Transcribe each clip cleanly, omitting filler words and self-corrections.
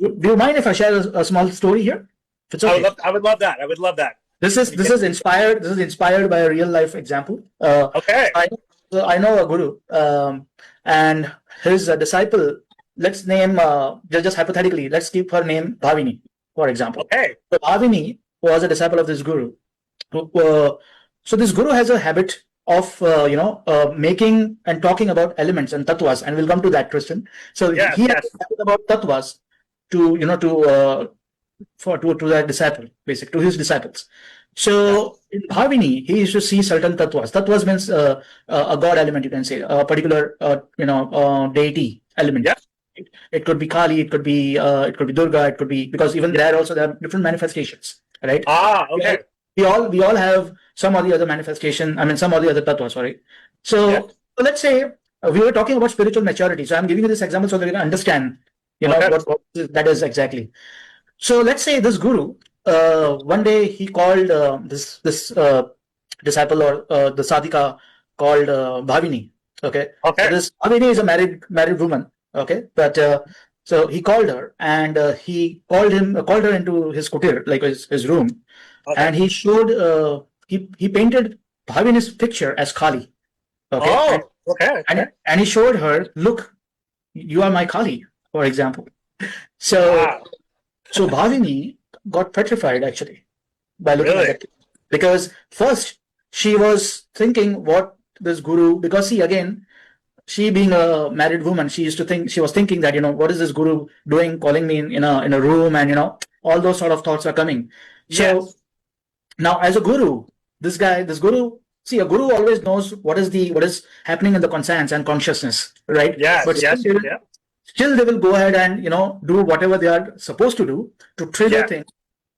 Do you mind if I share a small story here? If it's okay. I would love that. I would love that. This is inspired by a real life example. Okay. I know a guru, and his disciple. Let's name just hypothetically. Let's keep her name Bhavini, for example. Okay. So Bhavini was a disciple of this guru. So this guru has a habit of making and talking about elements and tattvas, and we'll come to that, Christian. So Yes, he has yes. a habit about tattvas to that disciple, basically to his disciples. So in Bhavini, he used to see certain tattvas. Tattvas means a god element, you can say, a particular deity element. Yeah. It could be Kali, it could be Durga, it could be, because even there also there are different manifestations, right? Okay. We all have some or the other manifestation. I mean, some or the other tattva. Sorry. So let's say we were talking about spiritual maturity. So I'm giving you this example so that you can understand, what that is exactly. So let's say this guru, one day he called this disciple or the sadhika called Bhavini. Okay. Okay. So this Bhavini is a married woman. Okay, but so he called her and he called her into his kutir, like his room, and he showed he painted Bhavini's picture as Kali. Okay. And he showed her, look, you are my Kali, for example. So so Bhavini got petrified actually by looking at that, because first she was thinking what this guru, because see again, she being a married woman, she was thinking that, what is this guru doing, calling me in a room, and all those sort of thoughts are coming. So now as a guru, this guru, see, a guru always knows what is happening in the conscience and consciousness, right? But still they will go ahead and do whatever they are supposed to do to trigger things,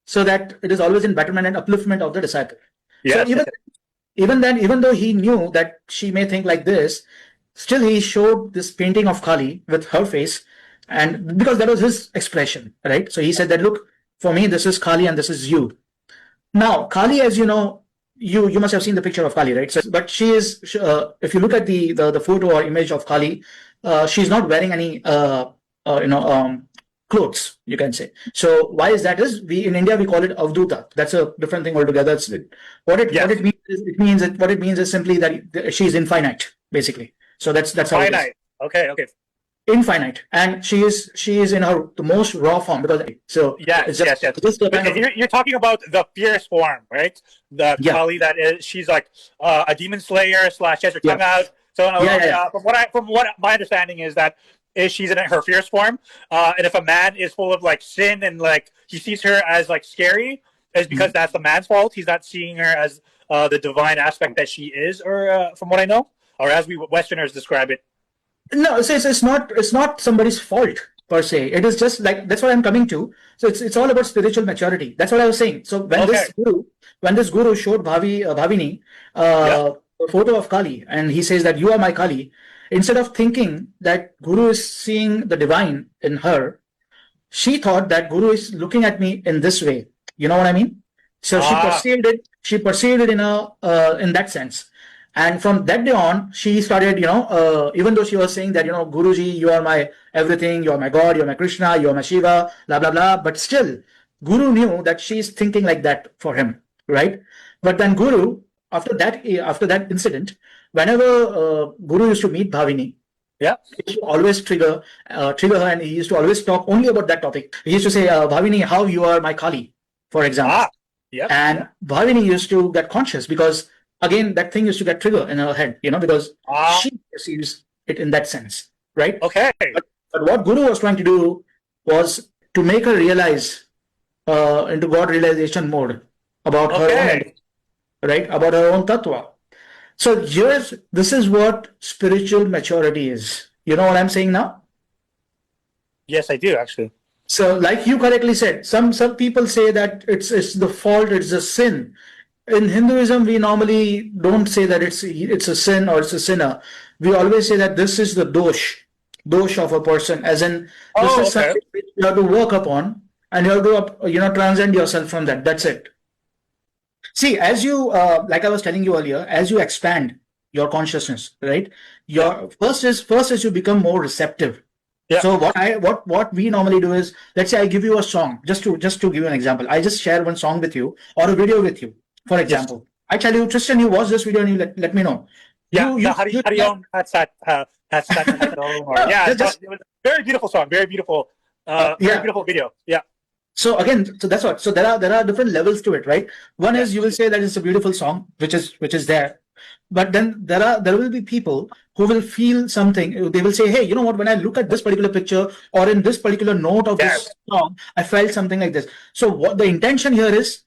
so that it is always in betterment and upliftment of the disciple. So even then, even though he knew that she may think like this, still he showed this painting of Kali with her face, and because that was his expression, right? So he said that, look, for me this is Kali and this is you. Now Kali, as you know, you must have seen the picture of Kali, right? So, but she is, if you look at the photo or image of Kali, she's not wearing any clothes, you can say. So why is that? Is we in India we call it avduta. That's a different thing altogether. What it means is simply that she's infinite, basically. So that's how it is. Okay. Infinite, and she is in her the most raw form, because you're talking about the fierce form, right? The Kali that is, she's like a demon slayer / she has her tongue out. So from what my understanding is that she's in her fierce form, and if a man is full of like sin and like he sees her as like scary, it's because that's the man's fault. He's not seeing her as the divine aspect that she is, or from what I know, or as we Westerners describe it. No, it's not somebody's fault per se. It is just like, that's what I'm coming to. So it's all about spiritual maturity. That's what I was saying. So when this guru showed Bhavini a photo of Kali, and he says that you are my Kali, instead of thinking that guru is seeing the divine in her, she thought that guru is looking at me in this way. You know what I mean? So she perceived it. She perceived it in that sense. And from that day on, she started, even though she was saying that, Guruji, you are my everything, you are my God, you are my Krishna, you are my Shiva, blah, blah, blah. But still, Guru knew that she's thinking like that for him, right? But then Guru, after that incident, whenever Guru used to meet Bhavini, he used to always trigger her, and he used to always talk only about that topic. He used to say, Bhavini, how you are my Kali, for example. And Bhavini used to get conscious, because again, that thing used to get triggered in her head, because she perceives it in that sense, right? Okay. But what Guru was trying to do was to make her realize into God realization mode about her own, right? About her own tattva. So this is what spiritual maturity is. You know what I'm saying now? Yes, I do, actually. So like you correctly said, some people say that it's the fault, it's a sin. In Hinduism, we normally don't say that it's a sin or it's a sinner. We always say that this is the dosh of a person, as in this is something you have to work upon, and you have to transcend yourself from that. That's it. See, as you like I was telling you earlier, as you expand your consciousness, right? First is you become more receptive. So what we normally do is, let's say I give you a song, just to give you an example. I just share one song with you or a video with you. For example, I tell you, Tristan, you watch this video and you let me know. How do you own that's that or it was a very beautiful song, very beautiful very beautiful video. Yeah. So again, so that's what. So there are different levels to it, right? One is you will say that it's a beautiful song, which is there. But then there will be people who will feel something. They will say, hey, you know what? When I look at this particular picture or in this particular note of this song, I felt something like this. So what the intention here is,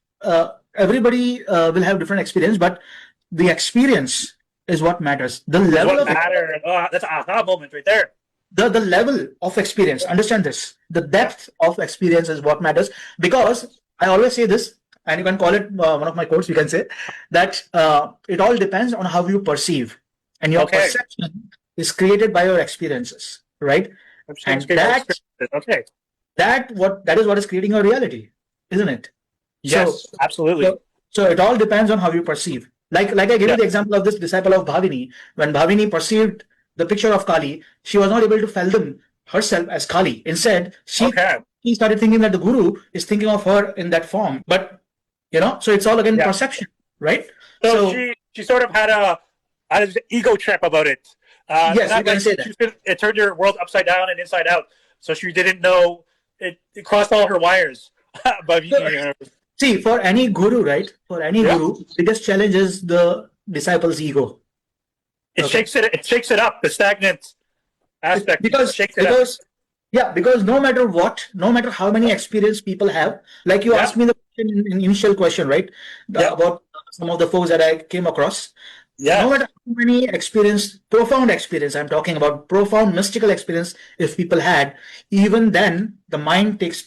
everybody will have different experience, but the experience is what matters. The level of matter. That's an aha moment right there. The level of experience. Understand this. The depth of experience is what matters, because I always say this, and you can call it one of my quotes. You can say that it all depends on how you perceive, and your perception is created by your experiences, right? And that is what is creating your reality, isn't it? Yes, absolutely. So it all depends on how you perceive. Like I gave you the example of this disciple of Bhavini. When Bhavini perceived the picture of Kali, she was not able to fathom herself as Kali. Instead, she started thinking that the Guru is thinking of her in that form. But so it's all again perception, right? So she sort of had an ego trip about it. Yes, you can say that. It turned her world upside down and inside out. So she didn't know it crossed all her wires. See, for any guru, right? For any guru, the biggest challenge is the disciple's ego. It shakes it up. The stagnant aspect because no matter what, no matter how many experience people have, like you asked me the initial question, right? About some of the folks that I came across. No matter how many profound experience, I'm talking about profound mystical experience, if people had, even then the mind takes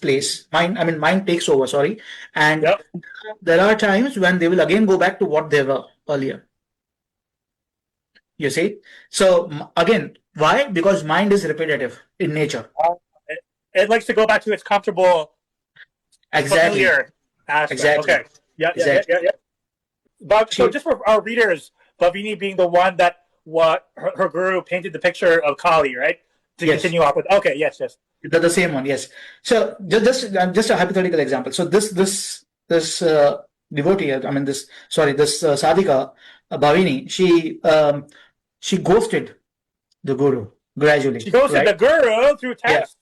over, sorry. And there are times when they will again go back to what they were earlier. You see? So again, why? Because mind is repetitive in nature. It likes to go back to its comfortable, familiar aspect. Exactly. Okay. Yeah. But so just for our readers, Bhavini being the one that her guru painted the picture of Kali, right? To continue off with. Okay, yes. The same one, yes. So just a hypothetical example. So this devotee, this sadhika, Bhavini, she ghosted the guru gradually. She ghosted the guru through text.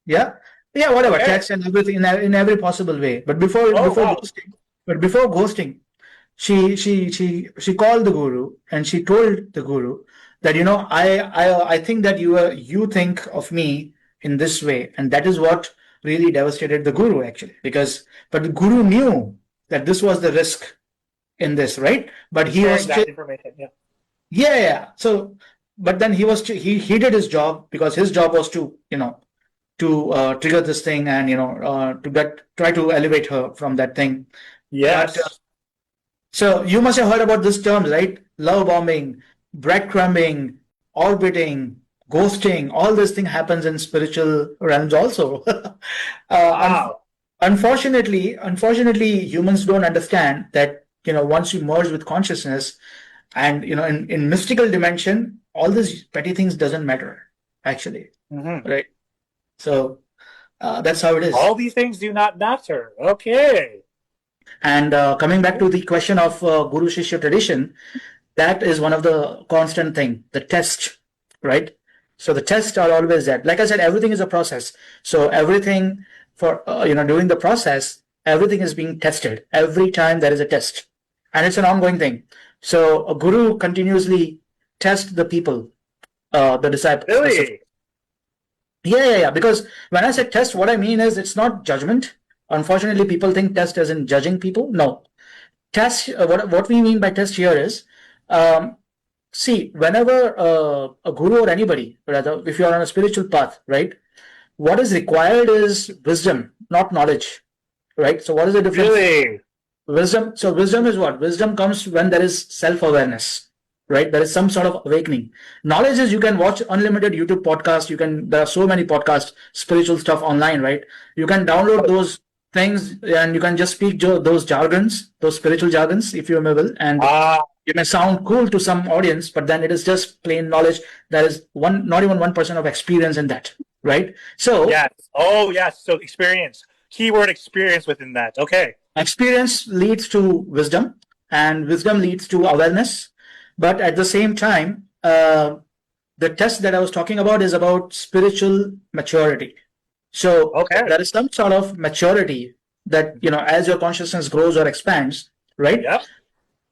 Yeah, whatever, text and everything in every possible way. But before ghosting, she called the guru and she told the guru that I think that you think of me in this way, and that is what really devastated the guru actually, but the guru knew that this was the risk in this, right? But he was that information. So, but then he did his job, because his job was to trigger this thing and try to elevate her from that thing. Yes. But, so you must have heard about this term, right? Love bombing, breadcrumbing, orbiting, ghosting. All this thing happens in spiritual realms also. Wow. Unfortunately, humans don't understand that once you merge with consciousness, and in mystical dimension, all these petty things doesn't matter actually, right? So that's how it is. All these things do not matter. Okay. And coming back to the question of Guru Shishya tradition, that is one of the constant thing, the test, right? So the tests are always that. Like I said, everything is a process. So everything for during the process, everything is being tested. Every time there is a test, and it's an ongoing thing. So a guru continuously tests the people, the disciples. Really? Yeah. Because when I say test, what I mean is it's not judgment. Unfortunately, people think test as in judging people. No. Test, what we mean by test here is, see, whenever a guru or anybody, rather, if you're on a spiritual path, right, what is required is wisdom, not knowledge, right? So what is the difference? Really? Wisdom. So wisdom is what? Wisdom comes when there is self-awareness, right? There is some sort of awakening. Knowledge is you can watch unlimited YouTube podcasts. There are so many podcasts, spiritual stuff online, right? You can download those things and you can just speak those jargons, those spiritual jargons, if you will, and it may sound cool to some audience, but then it is just plain knowledge. There is not even 1% of experience in that. right? So yes. Oh, yes. So experience. Keyword experience within that. Okay. experience leads to wisdom, and wisdom leads to awareness. But at the same time, the test that I was talking about is about spiritual maturity. So Okay. there is some sort of maturity that, as your consciousness grows or expands, right? Yep.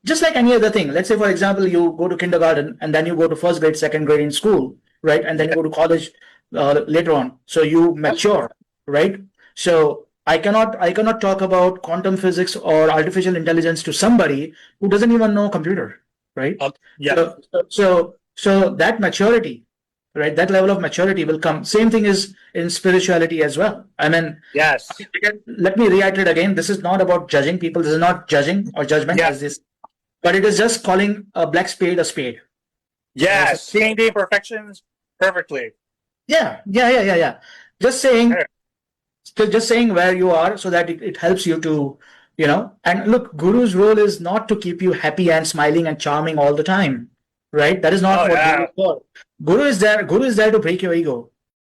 Just like any other thing. Let's say, for example, you go to kindergarten and then you go to first grade, second grade in school, right? And then you go to college later on. So you mature, right? So I cannot talk about quantum physics or artificial intelligence to somebody who doesn't even know computer, right? Yeah. So that maturity, right? That level of maturity will come. Same thing is in spirituality as well. I mean, yes. again, let me reiterate again. This is not about judging people. This is not judging or judgment, as this, but it is just calling a black spade a spade. Yes, seeing the imperfections perfectly. Yeah. Just saying where you are so that it helps you to, and look, guru's role is not to keep you happy and smiling and charming all the time, right? That is not what guru is for. Guru is there to break your ego.